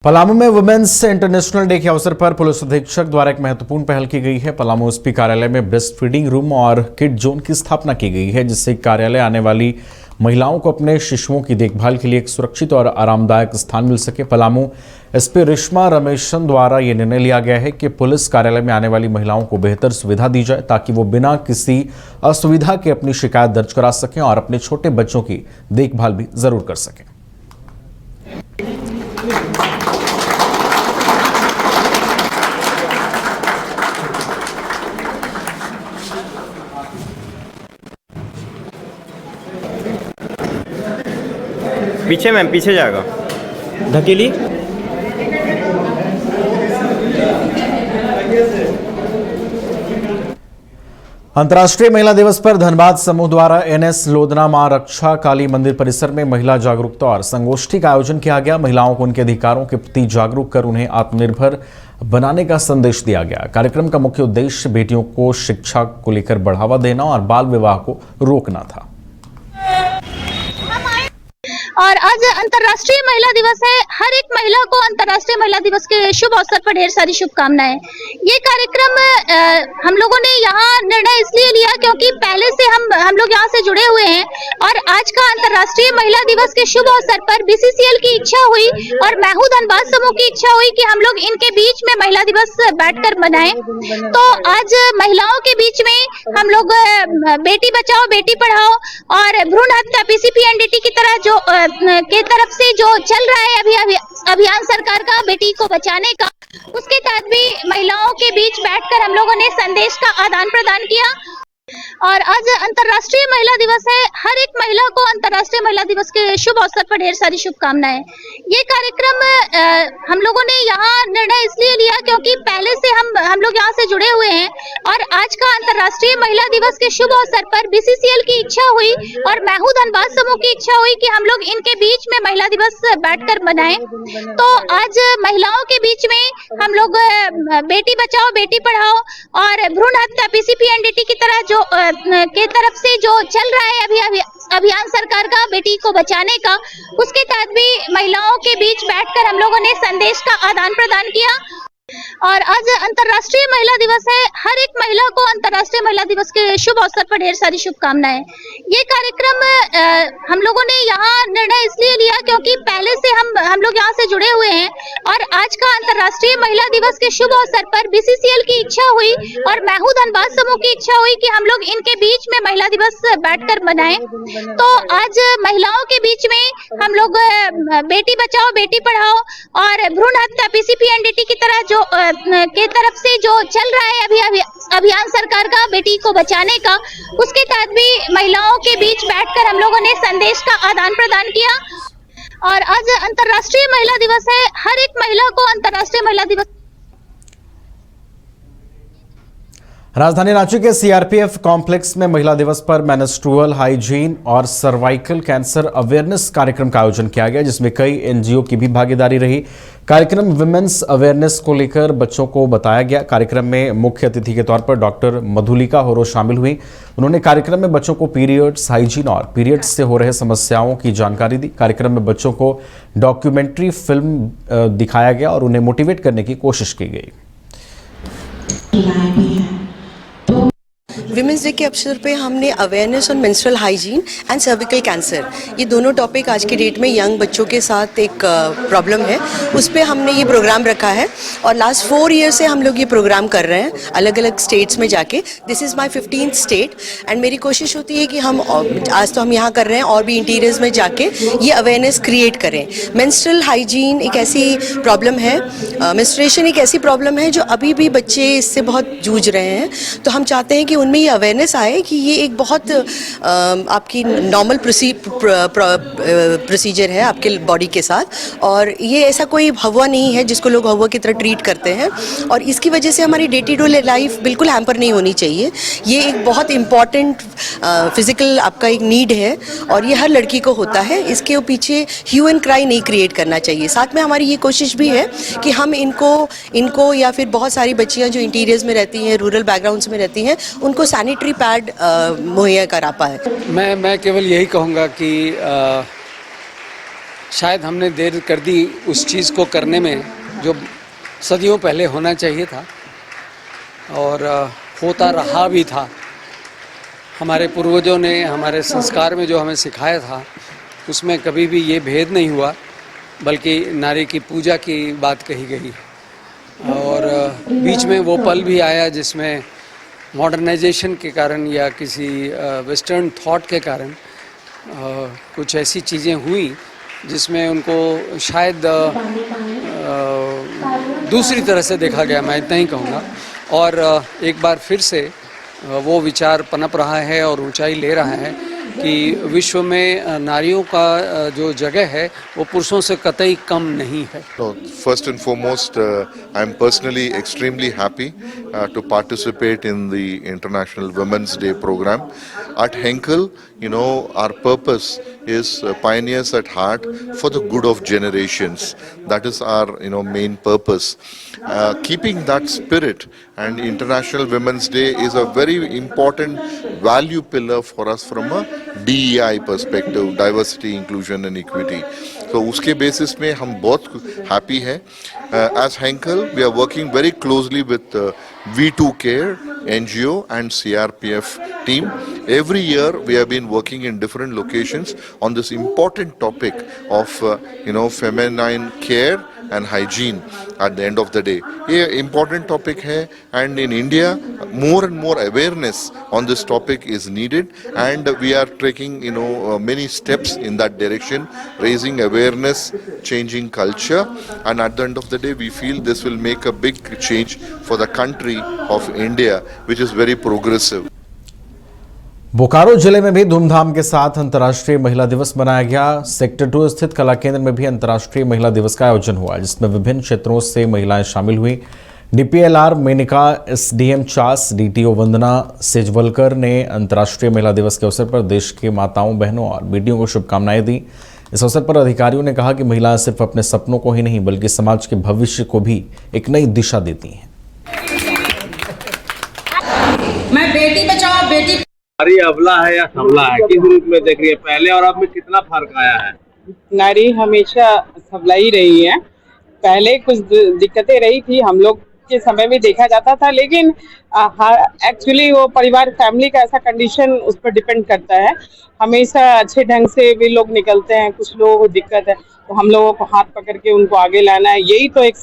पलामू में women's international day के अवसर पर पुलिस अधीक्षक द्वारा एक महत्वपूर्ण पहल की गई है। पलामू एसपी कार्यालय में ब्रेस्ट फीडिंग रूम और किड जोन की स्थापना की गई है, जिससे कार्यालय आने वाली महिलाओं को अपने शिशुओं की देखभाल के लिए एक सुरक्षित और आरामदायक स्थान मिल सके। पलामू एसपी रेशमा रमेशन द्वारा यह निर्णय लिया गया है कि पुलिस कार्यालय में आने वाली महिलाओं को बेहतर सुविधा दी जाए, ताकि वो बिना किसी असुविधा के अपनी शिकायत दर्ज करा सकें और अपने छोटे बच्चों की देखभाल भी जरूर कर सकें। पीछे मैम, पीछे जाएगा धकेली। अंतर्राष्ट्रीय महिला दिवस पर धनबाद समूह द्वारा एनएस लोधना मां रक्षा काली मंदिर परिसर में महिला जागरूकता और संगोष्ठी का आयोजन किया गया। महिलाओं को उनके अधिकारों के प्रति जागरूक कर उन्हें आत्मनिर्भर बनाने का संदेश दिया गया। कार्यक्रम का मुख्य उद्देश्य बेटियों को शिक्षा को लेकर बढ़ावा देना और बाल विवाह को रोकना था। और आज अंतर्राष्ट्रीय महिला दिवस है। हर एक महिला को अंतर्राष्ट्रीय महिला दिवस के शुभ अवसर पर ढेर सारी शुभकामनाएं। ये कार्यक्रम हम लोगों ने यहाँ निर्णय इसलिए लिया क्योंकि पहले से हम लोग यहाँ से जुड़े हुए हैं और आज का अंतर्राष्ट्रीय महिला दिवस के शुभ अवसर पर बीसीसीएल की इच्छा हुई और मैं हूँ धनबाद समूह की इच्छा हुई कि हम लोग इनके बीच में महिला दिवस बैठकर मनाएं। तो आज महिलाओं के बीच में हम लोग बेटी बचाओ बेटी पढ़ाओ और भ्रूण हत्या पीसीपीएनडीटी की तरह जो के तरफ से जो चल रहा है अभियान सरकार का बेटी को बचाने का, उसके तहत भी महिलाओं के बीच बैठकर हम लोगों ने संदेश का आदान प्रदान किया। और आज अंतर्राष्ट्रीय महिला दिवस है। हर एक महिला को अंतर्राष्ट्रीय महिला दिवस के शुभ अवसर पर ढेर सारी शुभकामनाएं। ये कार्यक्रम हम लोगों ने यहाँ निर्णय इसलिए लिया क्योंकि पहले से हम लोग यहाँ से जुड़े हुए हैं और आज का अंतर्राष्ट्रीय महिला दिवस के शुभ अवसर पर बीसीसीएल की इच्छा हुई और मैं हूँ धनबाद समूह की इच्छा हुई कि हम लोग इनके बीच में महिला दिवस बैठकर मनाएं। तो आज महिलाओं के बीच में हम लोग बेटी बचाओ बेटी पढ़ाओ और भ्रूण हत्या पीसीपीएनडीटी की तरह जो के तरफ से जो चल रहा है अभियान सरकार का बेटी को बचाने का, उसके तहत भी महिलाओं के बीच बैठकर हम लोगों ने संदेश का आदान प्रदान किया। और आज अंतर्राष्ट्रीय महिला दिवस है। हर एक महिला को अंतर्राष्ट्रीय महिला दिवस के शुभ अवसर पर ढेर सारी शुभकामनाएं। ये कार्यक्रम हम लोगों ने यहाँ निर्णय इसलिए लिया क्योंकि पहले से हम लोग यहाँ से जुड़े हुए हैं और आज का अंतर्राष्ट्रीय महिला दिवस के शुभ अवसर पर बीसीसीएल की इच्छा हुई और मैं हूँ धनबाद समूह की इच्छा हुई कि हम लोग इनके बीच में महिला दिवस बैठकर मनाएं। तो आज महिलाओं के बीच में हम लोग बेटी बचाओ बेटी पढ़ाओ और भ्रूण हत्या पीसीपीएनडीटी की तरह जो के तरफ से जो चल रहा है अभियान सरकार का बेटी को बचाने का, उसके तहत भी महिलाओं के बीच बैठकर हम लोगों ने संदेश का आदान प्रदान किया। और आज अंतर्राष्ट्रीय महिला दिवस है। हर एक महिला को अंतर्राष्ट्रीय महिला दिवस। राजधानी रांची के सीआरपीएफ कॉम्प्लेक्स में महिला दिवस पर मेंस्ट्रुअल हाइजीन और सर्वाइकल कैंसर अवेयरनेस कार्यक्रम का आयोजन किया गया, जिसमें कई एनजीओ की भी भागीदारी रही। कार्यक्रम विमेंस अवेयरनेस को लेकर बच्चों को बताया गया। कार्यक्रम में मुख्य अतिथि के तौर पर डॉक्टर मधुलिका होरो शामिल हुई। उन्होंने कार्यक्रम में बच्चों को पीरियड्स हाइजीन और पीरियड्स से हो रहे समस्याओं की जानकारी दी। कार्यक्रम में बच्चों को डॉक्यूमेंट्री फिल्म दिखाया गया और उन्हें मोटिवेट करने की कोशिश की गई। विमेंस डे के अवसर पे हमने awareness on menstrual hygiene and cervical cancer, ये दोनों टॉपिक आज के डेट में यंग बच्चों के साथ एक प्रॉब्लम है, उस पे हमने ये प्रोग्राम रखा है और लास्ट 4 ईयर से हम लोग ये प्रोग्राम कर रहे हैं अलग अलग स्टेट्स में जाके। This is my 15th state and मेरी कोशिश होती है कि हम आज तो हम यहाँ कर रहे हैं और भी इंटीरियर्स में जाके ये अवेयरनेस क्रिएट करें। मेंस्ट्रुअल हाइजीन एक ऐसी प्रॉब्लम है, मेंस्ट्रुएशन एक ऐसी प्रॉब्लम है जो अभी भी बच्चे इससे बहुत जूझ रहे हैं। तो हम चाहते हैं कि उनमें ये अवेयरनेस आए कि ये एक बहुत आपकी नॉर्मल प्रोसीजर है आपके बॉडी के साथ और ये ऐसा कोई हवा नहीं है जिसको लोग हवा की तरह ट्रीट करते हैं और इसकी वजह से हमारी डे टू डे लाइफ बिल्कुल हैम्पर नहीं होनी चाहिए। ये एक बहुत इम्पॉर्टेंट फिजिकल आपका एक नीड है और ये हर लड़की को होता है। इसके पीछे ह्यू एंड क्राई नहीं क्रिएट करना चाहिए। साथ में हमारी ये कोशिश भी है कि हम इनको या फिर बहुत सारी बच्चियाँ जो इंटीरियर्स में रहती हैं, रूरल बैकग्राउंड्स में रहती हैं, उनको सैनिटरी पैड मुहैया करा पाए। मैं केवल यही कहूँगा कि शायद हमने देर कर दी उस चीज़ को करने में जो सदियों पहले होना चाहिए था और होता रहा भी था। हमारे पूर्वजों ने हमारे संस्कार में जो हमें सिखाया था उसमें कभी भी ये भेद नहीं हुआ, बल्कि नारी की पूजा की बात कही गई। और बीच में वो पल भी आया जिसमें मॉडर्नाइजेशन के कारण या किसी वेस्टर्न थॉट के कारण कुछ ऐसी चीज़ें हुई जिसमें उनको शायद दूसरी तरह से देखा गया, मैं इतना ही कहूँगा। और एक बार फिर से वो विचार पनप रहा है और ऊंचाई ले रहा है कि विश्व में नारियों का जो जगह है वो पुरुषों से कतई कम नहीं है। First and foremost, I am personally extremely happy to participate in the International Women's Day program. At Henkel, our purpose is pioneers at heart for the good of generations. That is our, main purpose. Keeping that spirit, and International Women's Day is a very important value pillar for us from a DEI perspective, diversity, inclusion and equity. तो उसके basis में हम बहुत happy हैं. As Henkel, we are working very closely with V2 Care, NGO and CRPF team. Every year we have been working in different locations on this important topic of feminine care and hygiene at the end of the day. ये important topic है, and in India more and more awareness on this topic is needed, and we are taking many steps in that direction, raising awareness, changing culture, and at the end of the day we feel this will make a big change for the country of India, which is very progressive. Bokaro जिले में भी धूमधाम के साथ अंतर्राष्ट्रीय महिला दिवस मनाया गया। सेक्टर 2 स्थित कला केंद्र में भी अंतर्राष्ट्रीय महिला दिवस का आयोजन हुआ, जिसमें विभिन्न क्षेत्रों से महिलाएं शामिल हुई। डीपीएलआर मेनिका, एसडीएम चास, डीटीओ वंदना सेजवलकर ने अंतर्राष्ट्रीय महिला दिवस के अवसर पर देश के माताओं, बहनों और बेटियों को शुभकामनाएं दी। इस अवसर पर अधिकारियों ने कहा कि महिलाएं सिर्फ अपने सपनों को ही नहीं बल्कि समाज के भविष्य को भी एक नई दिशा देती हैं। मैं बेटी बचाओ बेटी नारी अबला है या सबला है, किस रूप में देख रही है? पहले और अब में कितना फर्क आया है? नारी हमेशा सबला ही रही है। पहले कुछ दिक्कतें रही थी, हम लोग के समय में देखा जाता था, लेकिन एक्चुअली वो परिवार, फैमिली का ऐसा कंडीशन उस पर डिपेंड करता है। हमेशा अच्छे ढंग से भी लोग निकलते हैं, कुछ लोगों को दिक्कत है तो हम लोगों को हाथ पकड़ के उनको आगे लाना है। यही तो एक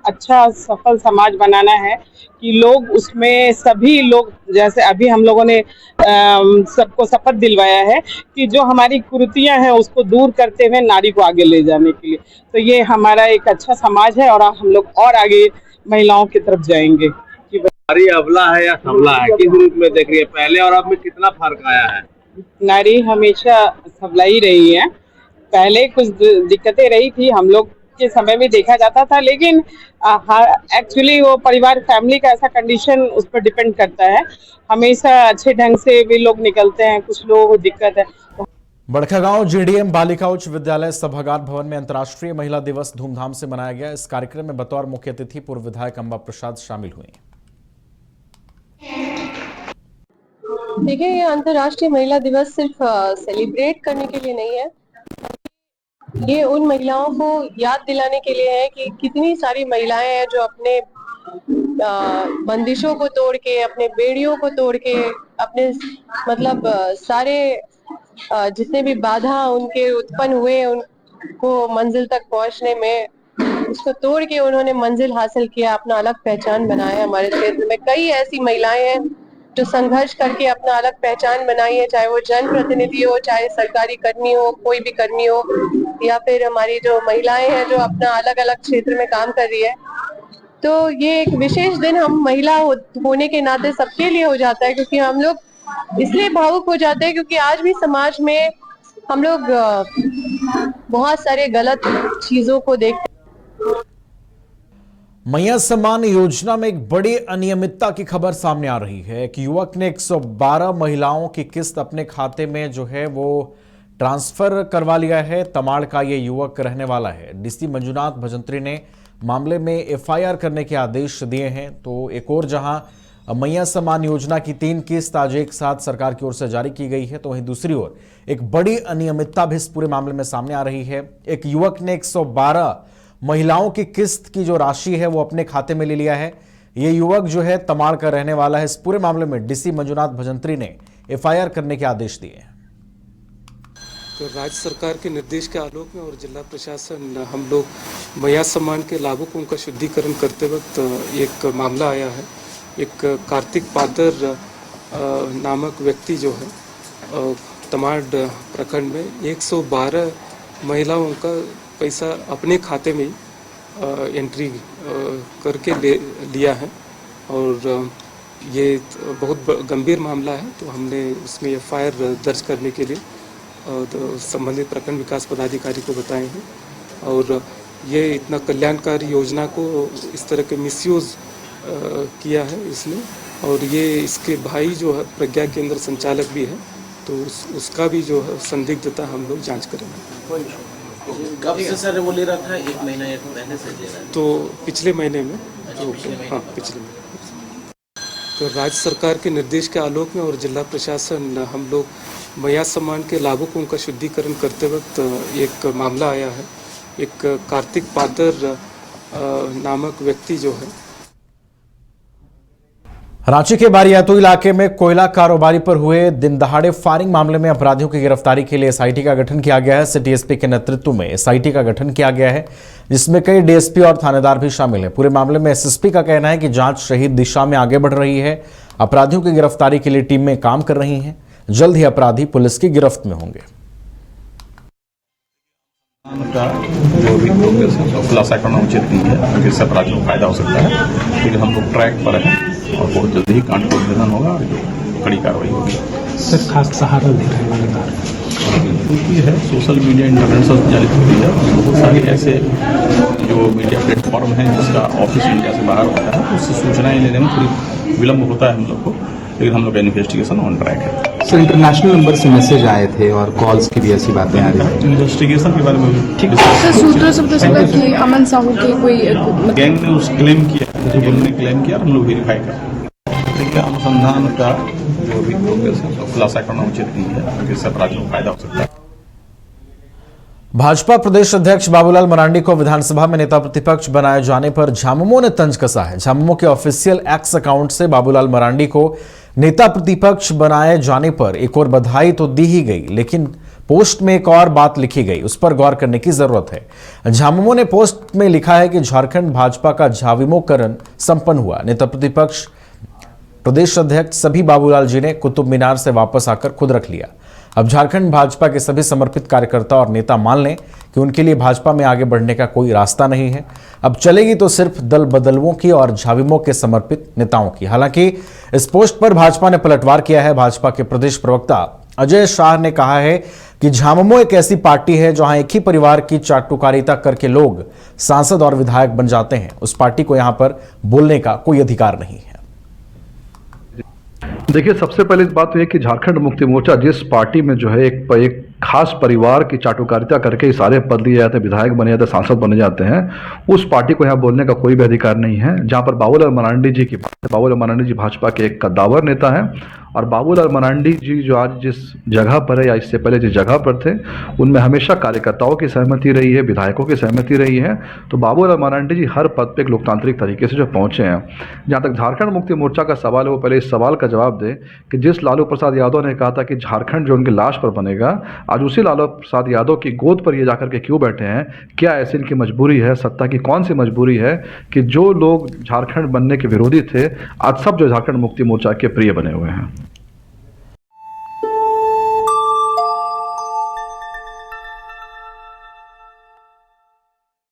अच्छा सफल समाज बनाना है कि लोग उसमें सभी लोग, जैसे अभी हम लोगों ने सबको शपथ दिलवाया है कि जो हमारी कुरीतियां हैं उसको दूर करते हुए नारी को आगे ले जाने के लिए, तो ये हमारा एक अच्छा समाज है और हम लोग और आगे महिलाओं की तरफ जाएंगे। नारी अबला है या सबला है, किस रूप में देख रही है? पहले और अब में कितना फर्क आया है? नारी हमेशा सबला ही रही है। पहले कुछ दिक्कतें रही थी, हम लोग के समय में देखा जाता था, लेकिन एक्चुअली वो परिवार, फैमिली का ऐसा कंडीशन उस पर डिपेंड करता है। हमेशा अच्छे ढंग से भी लोग निकलते हैं, कुछ लोगों को दिक्कत है। बड़कागांव जीडीएम बालिका उच्च विद्यालय सभागार भवन में अंतर्राष्ट्रीय महिला दिवस धूमधाम से मनाया गया। इस कार्यक्रम में बतौर मुख्य अतिथि पूर्व विधायक अंबा प्रसाद शामिल हुए। देखिए, ये अंतर्राष्ट्रीय महिला दिवस सिर्फ सेलिब्रेट करने के लिए नहीं है, ये उन महिलाओं को याद दिलाने के लिए है कि कितनी सारी महिलाएं हैं जो अपने बंदिशों को तोड़ के, अपने बेड़ियों को तोड़ के, अपने सारे जितने भी बाधा उनके उत्पन्न हुए उनको मंजिल तक पहुंचने में, उसको तोड़ के उन्होंने मंजिल हासिल किया, अपना अलग पहचान बनाया। हमारे क्षेत्र में कई ऐसी महिलाएं हैं जो संघर्ष करके अपना अलग पहचान बनाई है, चाहे वो जनप्रतिनिधि हो, चाहे सरकारी कर्मी हो, कोई भी कर्मी हो, या फिर हमारी जो महिलाएं हैं जो अपना अलग अलग क्षेत्र में काम कर रही है। तो ये एक विशेष दिन हम महिला होने के नाते सबके लिए हो जाता है, क्योंकि हम लोग इसलिए भावुक हो जाते हैं क्योंकि आज भी समाज में हम लोग बहुत सारे गलत चीजों को देखते हैं। मैया सम्मान योजना में एक बड़ी अनियमितता की खबर सामने आ रही है कि युवक ने 112 महिलाओं की किस्त अपने खाते में जो है वो ट्रांसफर करवा लिया है। तमाड़ का ये युवक रहने वाला है। डीसी मंजुनाथ भजंत्री ने मामले में एफआईआर करने के आदेश दिए हैं। तो एक और जहां मैया सम्मान योजना की 3 किस्त आज एक साथ सरकार की ओर से जारी की गई है, तो वहीं दूसरी ओर एक बड़ी अनियमितता भी इस पूरे मामले में सामने आ रही है। एक युवक ने 112 महिलाओं की किस्त की जो राशि है वो अपने खाते में ले लिया है। ये युवक जो है तमाड़ का रहने वाला है। इस पूरे मामले में डीसी मंजुनाथ भजंत्री ने एफआईआर करने के आदेश दिए हैं। तो राज्य सरकार के निर्देश के आलोक में और जिला प्रशासन हम लोग मैया सम्मान के लाभुकों का शुद्धिकरण करते वक्त एक मामला आया है। एक कार्तिक पादर नामक व्यक्ति जो है तमाड़ प्रखंड में 112 महिलाओं का पैसा अपने खाते में एंट्री करके लिया है और ये बहुत गंभीर मामला है। तो हमने उसमें एफआईआर दर्ज करने के लिए तो संबंधित प्रखंड विकास पदाधिकारी को बताए हैं और ये इतना कल्याणकारी योजना को इस तरह के मिसयूज़ किया है इसने और ये इसके भाई जो है प्रज्ञा केंद्र संचालक भी है, तो उसका भी जो है संदिग्धता हम लोग जांच करेंगे। कब से सर वो ले रहा था? 1 महीना या महीने से ले रहा है? तो पिछले महीने में हाँ पिछले महीने। तो राज्य सरकार के निर्देश के आलोक में और जिला प्रशासन हम लोग मैया सम्मान के लाभुकों का शुद्धिकरण करते वक्त एक मामला आया है। एक कार्तिक पादर नामक व्यक्ति जो है रांची के बारियातू इलाके में कोयला कारोबारी पर हुए दिन दहाड़े फायरिंग मामले में अपराधियों की गिरफ्तारी के लिए एसआईटी का गठन किया गया है। सिटी एसपी के नेतृत्व में एसआईटी का गठन किया गया है, जिसमें कई डीएसपी और थानेदार भी शामिल हैं। पूरे मामले में एसएसपी का कहना है कि जांच सही दिशा में आगे बढ़ रही है। अपराधियों की गिरफ्तारी के लिए टीमें काम कर रही हैं। जल्द ही अपराधी पुलिस की गिरफ्त में होंगे। का जो भी प्रोग्रेस है उसको खुलासा करना उचित नहीं है, जिससे अपराधियों को फायदा हो सकता है। लेकिन हम लोग ट्रैक पर हैं और बहुत जल्दी ही कांड का उद्भेदन होगा और कड़ी कार्रवाई होगी। सर खास सहारा दे रहे हैं लगातार क्योंकि है सोशल मीडिया इंटरनेट से संचालित हो रही है। बहुत सारे ऐसे जो मीडिया प्लेटफॉर्म हैं जिसका ऑफिस इंडिया से बाहर होता है, उससे सूचनाएं लेने में थोड़ी विलम्ब होता है हम लोग को, लेकिन हम लोग का इन्वेस्टिगेशन ऑन ट्रैक है। सर इंटरनेशनल नंबर से मैसेज आए थे और कॉल्स की भी ऐसी बातें आ रही हैं। इन्वेस्टिगेशन के बारे में ठीक है सूत्रों से पता चला कि अमन साहू के कोई गैंग ने उस क्लेम किया, जो उन्होंने क्लेम किया हम लोग वेरीफाई कर रहे हैं। अनुसंधान का जो भी प्रोग्रेस है उसको खुलासा करना उचित नहीं है, जिससे अपराधियों को फायदा हो सकता है। भाजपा प्रदेश अध्यक्ष बाबूलाल मरांडी को विधानसभा में नेता प्रतिपक्ष बनाए जाने पर झामुमो ने तंज कसा है। झामुमो के ऑफिशियल एक्स अकाउंट से बाबूलाल मरांडी को नेता प्रतिपक्ष बनाए जाने पर एक और बधाई तो दी ही गई, लेकिन पोस्ट में एक और बात लिखी गई, उस पर गौर करने की जरूरत है। झामुमो ने पोस्ट में लिखा है कि झारखंड भाजपा का झाविमोकरण संपन्न हुआ। नेता प्रतिपक्ष प्रदेश अध्यक्ष सभी बाबूलाल जी ने कुतुब मीनार से वापस आकर खुद रख लिया। अब झारखंड भाजपा के सभी समर्पित कार्यकर्ता और नेता मान लें कि उनके लिए भाजपा में आगे बढ़ने का कोई रास्ता नहीं है। अब चलेगी तो सिर्फ दल बदलुओं की और झाविमो के समर्पित नेताओं की। हालांकि इस पोस्ट पर भाजपा ने पलटवार किया है। भाजपा के प्रदेश प्रवक्ता अजय शाह ने कहा है कि झामुमो एक ऐसी पार्टी है जहां एक ही परिवार की चाटुकारिता करके लोग सांसद और विधायक बन जाते हैं। उस पार्टी को यहां पर बोलने का कोई अधिकार नहीं है। देखिए, सबसे पहले इस बात तो है कि झारखंड मुक्ति मोर्चा जिस पार्टी में जो है एक खास परिवार की चाटुकारिता करके सारे पद लिए जाते हैं, विधायक बने जाते हैं, सांसद बने जाते हैं, उस पार्टी को यहाँ बोलने का कोई भी अधिकार नहीं है। जहाँ पर बाबूलाल मरांडी जी भाजपा के एक कद्दावर नेता हैं और बाबूलाल मरांडी जी जो आज जिस जगह पर है या इससे पहले जिस जगह पर थे उनमें हमेशा कार्यकर्ताओं की सहमति रही है, विधायकों की सहमति रही है। तो बाबूलाल मरांडी जी हर पद पे एक लोकतांत्रिक तरीके से जो पहुंचे हैं। जहाँ तक झारखंड मुक्ति मोर्चा का सवाल है, वो पहले इस सवाल का जवाब दे कि जिस लालू प्रसाद यादव ने कहा था कि झारखंड जो उनकी लाश पर बनेगा, आज उसी लालू प्रसाद यादव की गोद पर ये जाकर के क्यों बैठे हैं? क्या ऐसी इनकी मजबूरी है? सत्ता की कौन सी मजबूरी है कि जो लोग झारखंड बनने के विरोधी थे आज सब जो झारखंड मुक्ति मोर्चा के प्रिय बने हुए हैं?